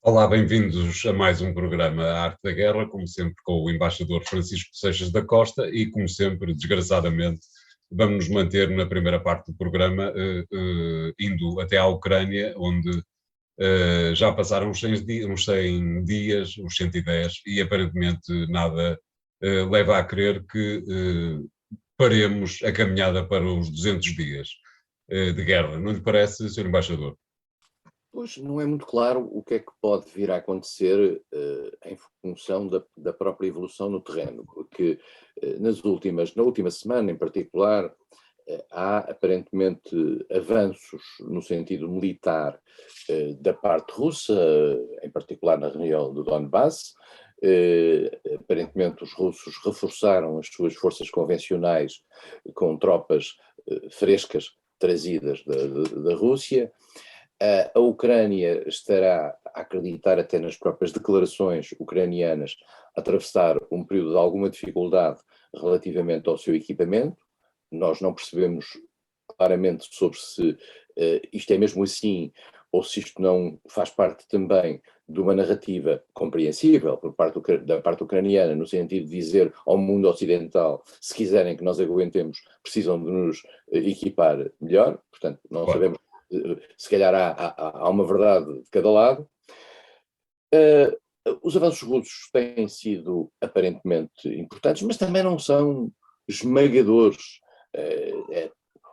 Olá, bem-vindos a mais um programa A Arte da Guerra, como sempre com o embaixador Francisco Seixas da Costa e, como sempre, desgraçadamente, vamos nos manter na primeira parte do programa, indo até à Ucrânia, onde já passaram uns 100 dias, os 110, e aparentemente nada leva a crer que paremos a caminhada para os 200 dias de guerra. Não lhe parece, Sr. Embaixador? Pois não é muito claro o que é que pode vir a acontecer em função da própria evolução no terreno, porque na última semana em particular, há aparentemente avanços no sentido militar da parte russa, em particular na região do Donbass. Aparentemente os russos reforçaram as suas forças convencionais com tropas frescas trazidas da Rússia. A Ucrânia estará, a acreditar até nas próprias declarações ucranianas, a atravessar um período de alguma dificuldade relativamente ao seu equipamento. Nós não percebemos claramente sobre se isto é mesmo assim ou se isto não faz parte também de uma narrativa compreensível por parte da parte ucraniana, no sentido de dizer ao mundo ocidental, se quiserem que nós aguentemos, precisam de nos equipar melhor. Portanto, não Claro. sabemos, se calhar há uma verdade de cada lado. Os avanços russos têm sido aparentemente importantes, mas também não são esmagadores.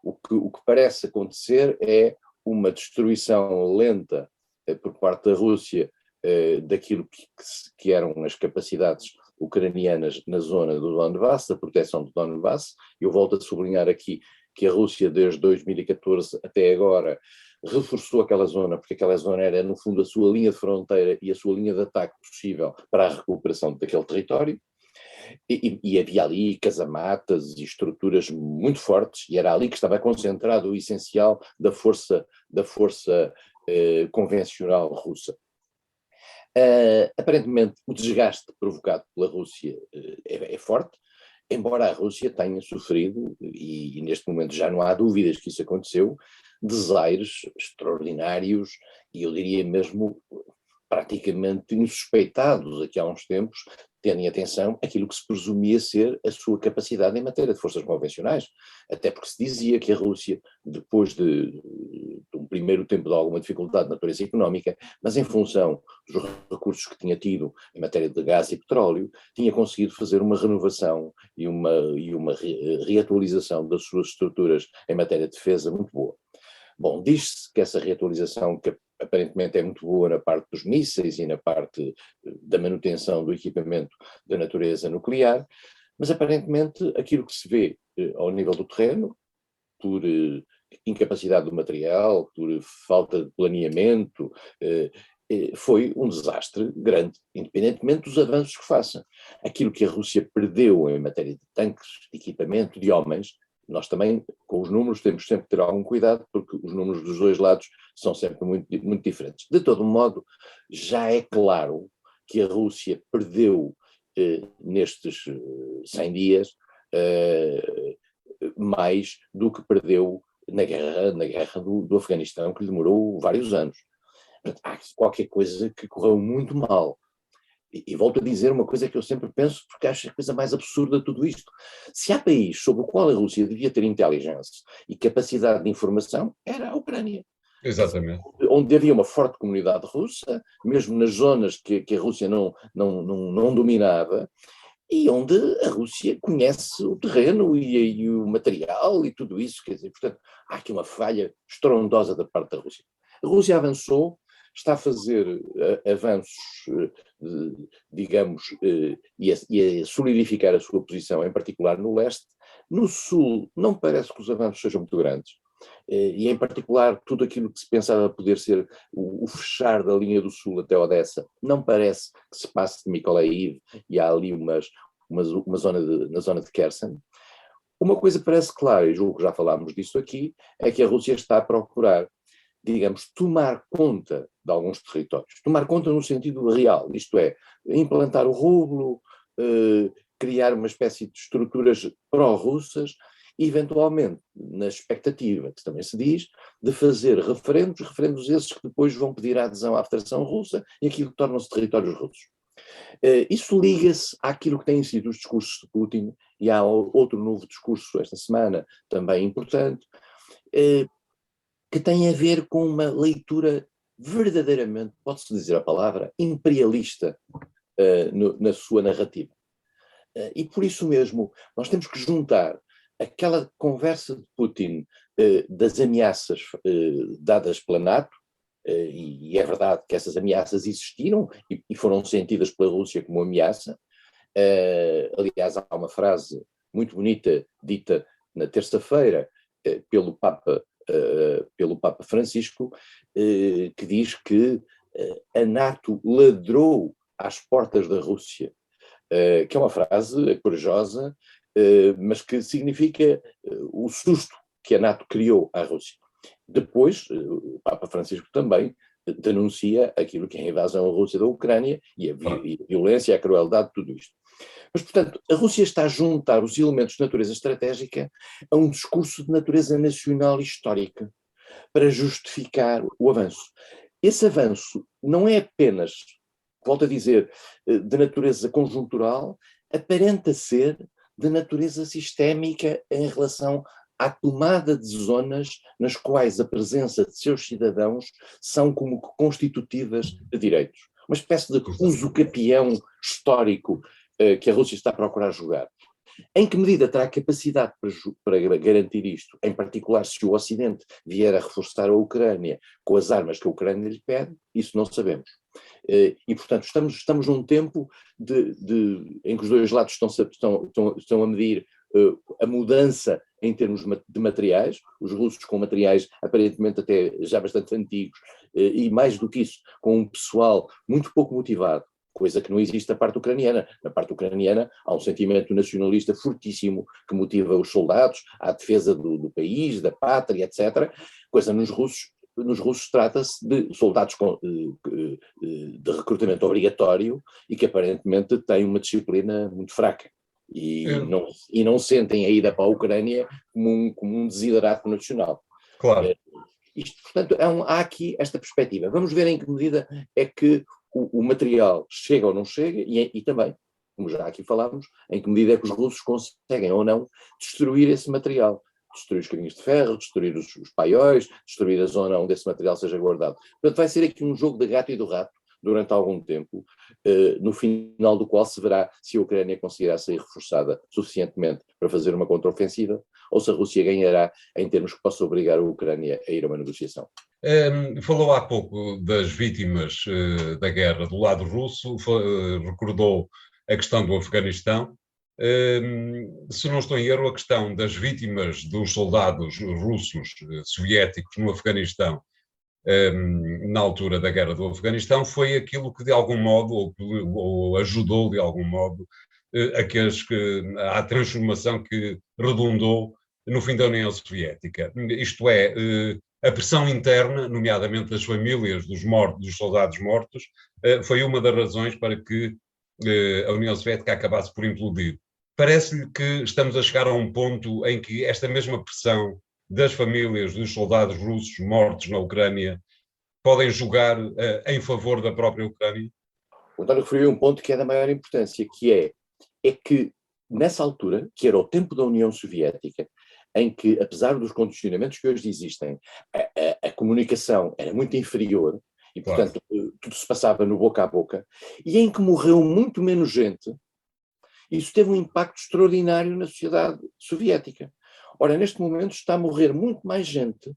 O que parece acontecer é uma destruição lenta por parte da Rússia daquilo que eram as capacidades ucranianas na zona do Donbass, da proteção do Donbass. Eu volto a sublinhar aqui que a Rússia, desde 2014 até agora, reforçou aquela zona, porque aquela zona era, no fundo, a sua linha de fronteira e a sua linha de ataque possível para a recuperação daquele território. E havia ali casamatas e estruturas muito fortes, e era ali que estava concentrado o essencial da força convencional russa. Aparentemente, o desgaste provocado pela Rússia é forte, embora a Rússia tenha sofrido, e neste momento já não há dúvidas que isso aconteceu, desaires extraordinários, e eu diria mesmo praticamente insuspeitados aqui há uns tempos, tendo em atenção aquilo que se presumia ser a sua capacidade em matéria de forças convencionais, até porque se dizia que a Rússia, depois de um primeiro tempo de alguma dificuldade de natureza económica, mas em função dos recursos que tinha tido em matéria de gás e petróleo, tinha conseguido fazer uma renovação e uma reatualização das suas estruturas em matéria de defesa muito boa. Bom, diz-se que essa reatualização, que aparentemente é muito boa na parte dos mísseis e na parte da manutenção do equipamento da natureza nuclear, mas aparentemente aquilo que se vê ao nível do terreno, por incapacidade do material, por falta de planeamento, foi um desastre grande, independentemente dos avanços que faça. Aquilo que a Rússia perdeu em matéria de tanques, de equipamento, de homens, nós também, com os números, temos sempre que ter algum cuidado, porque os números dos dois lados são sempre muito, muito diferentes. De todo modo, já é claro que a Rússia perdeu nestes 100 dias mais do que perdeu na guerra do Afeganistão, que lhe demorou vários anos. Portanto, há qualquer coisa que correu muito mal. E volto a dizer uma coisa que eu sempre penso, porque acho a coisa mais absurda de tudo isto. Se há país sobre o qual a Rússia devia ter inteligência e capacidade de informação, era a Ucrânia. Exatamente. Onde havia uma forte comunidade russa, mesmo nas zonas que a Rússia não dominava, e onde a Rússia conhece o terreno e o material e tudo isso. Quer dizer, portanto, há aqui uma falha estrondosa da parte da Rússia. A Rússia avançou, está a fazer avanços, digamos, e a solidificar a sua posição, em particular no leste. No sul, não parece que os avanços sejam muito grandes. E, em particular, tudo aquilo que se pensava poder ser o fechar da linha do sul até Odessa, não parece que se passe de Mykolaiv, e há ali uma zona na zona de Kherson. Uma coisa parece clara, e julgo que já falámos disso aqui, é que a Rússia está a procurar, digamos, tomar conta de alguns territórios. Tomar conta no sentido real, isto é, implantar o rublo, criar uma espécie de estruturas pró-russas, e eventualmente, na expectativa, que também se diz, de fazer referendos esses que depois vão pedir a adesão à Federação Russa e aquilo que tornam-se territórios russos. Isso liga-se àquilo que têm sido os discursos de Putin, e há outro novo discurso esta semana, também importante, que tem a ver com uma leitura verdadeiramente, pode-se dizer a palavra, imperialista na sua narrativa. E por isso mesmo nós temos que juntar aquela conversa de Putin das ameaças dadas pela NATO, e é verdade que essas ameaças existiram e foram sentidas pela Rússia como ameaça. Aliás, há uma frase muito bonita dita na terça-feira pelo Papa Francisco, que diz que a NATO ladrou às portas da Rússia, que é uma frase corajosa, mas que significa o susto que a NATO criou à Rússia. Depois, o Papa Francisco também denuncia aquilo que é a invasão à Rússia da Ucrânia e a violência e a crueldade de tudo isto. Mas, portanto, a Rússia está a juntar os elementos de natureza estratégica a um discurso de natureza nacional e histórica para justificar o avanço. Esse avanço não é apenas, volto a dizer, de natureza conjuntural, aparenta ser de natureza sistémica em relação à tomada de zonas nas quais a presença de seus cidadãos são como constitutivas de direitos. Uma espécie de usucapião histórico que a Rússia está a procurar jogar. Em que medida terá capacidade para garantir isto? Em particular, se o Ocidente vier a reforçar a Ucrânia com as armas que a Ucrânia lhe pede, isso não sabemos. E, portanto, estamos num tempo em que os dois lados estão a medir a mudança em termos de materiais, os russos com materiais aparentemente até já bastante antigos, e mais do que isso, com um pessoal muito pouco motivado, coisa que não existe na parte ucraniana. Na parte ucraniana há um sentimento nacionalista fortíssimo que motiva os soldados à defesa do país, da pátria, etc. Coisa nos russos trata-se de soldados de recrutamento obrigatório e que aparentemente têm uma disciplina muito fraca. E não sentem a ida para a Ucrânia como um desiderato nacional. Claro. Isto, portanto, há aqui esta perspectiva. Vamos ver em que medida é que o material chega ou não chega, e também, como já aqui falámos, em que medida é que os russos conseguem ou não destruir esse material. Destruir os caminhos de ferro, destruir os paióis, destruir a zona onde esse material seja guardado. Portanto, vai ser aqui um jogo de gato e do rato durante algum tempo, no final do qual se verá se a Ucrânia conseguirá sair reforçada suficientemente para fazer uma contraofensiva, ou se a Rússia ganhará em termos que possa obrigar a Ucrânia a ir a uma negociação. Falou há pouco das vítimas da guerra do lado russo, recordou a questão do Afeganistão. Se não estou em erro, a questão das vítimas dos soldados russos soviéticos no Afeganistão, na altura da guerra do Afeganistão, foi aquilo que de algum modo, ou ajudou de algum modo, à transformação que redundou no fim da União Soviética. Isto é, a pressão interna, nomeadamente das famílias dos soldados mortos, foi uma das razões para que a União Soviética acabasse por implodir. Parece-lhe que estamos a chegar a um ponto em que esta mesma pressão das famílias dos soldados russos mortos na Ucrânia podem jogar em favor da própria Ucrânia? O António referiu um ponto que é da maior importância, que é que nessa altura, que era o tempo da União Soviética, em que, apesar dos condicionamentos que hoje existem, a comunicação era muito inferior, e portanto tudo se passava no boca a boca, e em que morreu muito menos gente, isso teve um impacto extraordinário na sociedade soviética. Ora, neste momento está a morrer muito mais gente.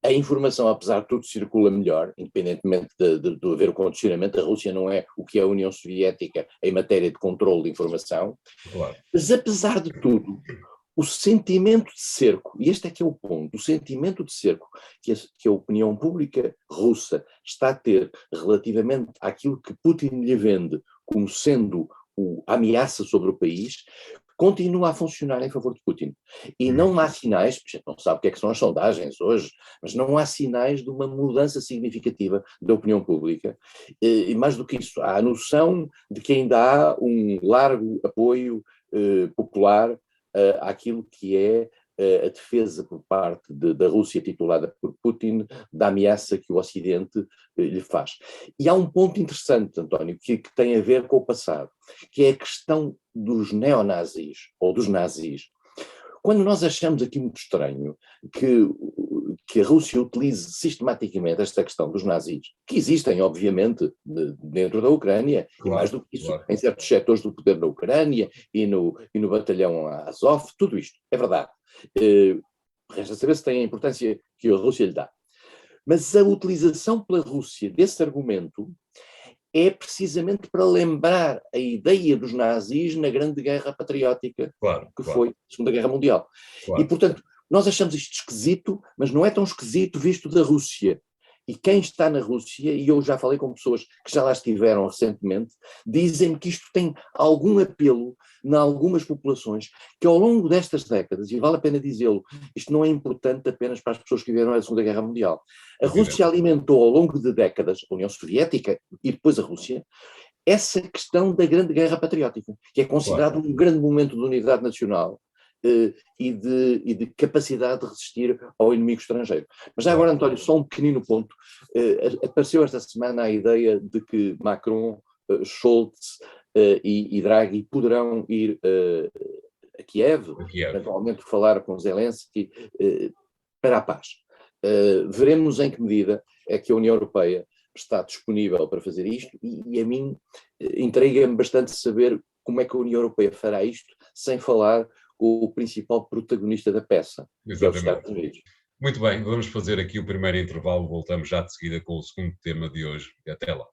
A informação, apesar de tudo, circula melhor, independentemente de haver o condicionamento. A Rússia não é o que é a União Soviética em matéria de controle de informação. Claro. Mas, apesar de tudo, o sentimento de cerco, e este é que é o ponto, o sentimento de cerco que a opinião pública russa está a ter relativamente àquilo que Putin lhe vende como sendo a ameaça sobre o país, continua a funcionar em favor de Putin. E não há sinais, porque a gente não sabe o que é que são as sondagens hoje, mas não há sinais de uma mudança significativa da opinião pública. E mais do que isso, há a noção de que ainda há um largo apoio popular àquilo que é a defesa por parte da Rússia, titulada por Putin, da ameaça que o Ocidente lhe faz. E há um ponto interessante, António, que tem a ver com o passado, que é a questão dos neonazis, ou dos nazis. Quando nós achamos aqui muito estranho que a Rússia utilize sistematicamente esta questão dos nazis, que existem, obviamente, dentro da Ucrânia, Claro, e mais do que isso, claro. em certos setores do poder da Ucrânia e no batalhão Azov, tudo isto, é verdade. Resta saber se tem a importância que a Rússia lhe dá. Mas a utilização pela Rússia desse argumento é precisamente para lembrar a ideia dos nazis na Grande Guerra Patriótica, que foi a Segunda Guerra Mundial. Claro. E, portanto, nós achamos isto esquisito, mas não é tão esquisito visto da Rússia. E quem está na Rússia, e eu já falei com pessoas que já lá estiveram recentemente, dizem-me que isto tem algum apelo em algumas populações, que ao longo destas décadas, e vale a pena dizê-lo, isto não é importante apenas para as pessoas que viveram a Segunda Guerra Mundial. A Rússia alimentou ao longo de décadas, a União Soviética e depois a Rússia, essa questão da Grande Guerra Patriótica, que é considerado um grande momento de unidade nacional e de capacidade de resistir ao inimigo estrangeiro. Mas já agora, António, só um pequenino ponto. Apareceu esta semana a ideia de que Macron, Scholz e Draghi poderão ir a Kiev, eventualmente falar com Zelensky para a paz. Veremos em que medida é que a União Europeia está disponível para fazer isto e a mim intriga-me bastante saber como é que a União Europeia fará isto sem falar com o principal protagonista da peça, que é os Estados Unidos. Muito bem, vamos fazer aqui o primeiro intervalo, voltamos já de seguida com o segundo tema de hoje. Até lá.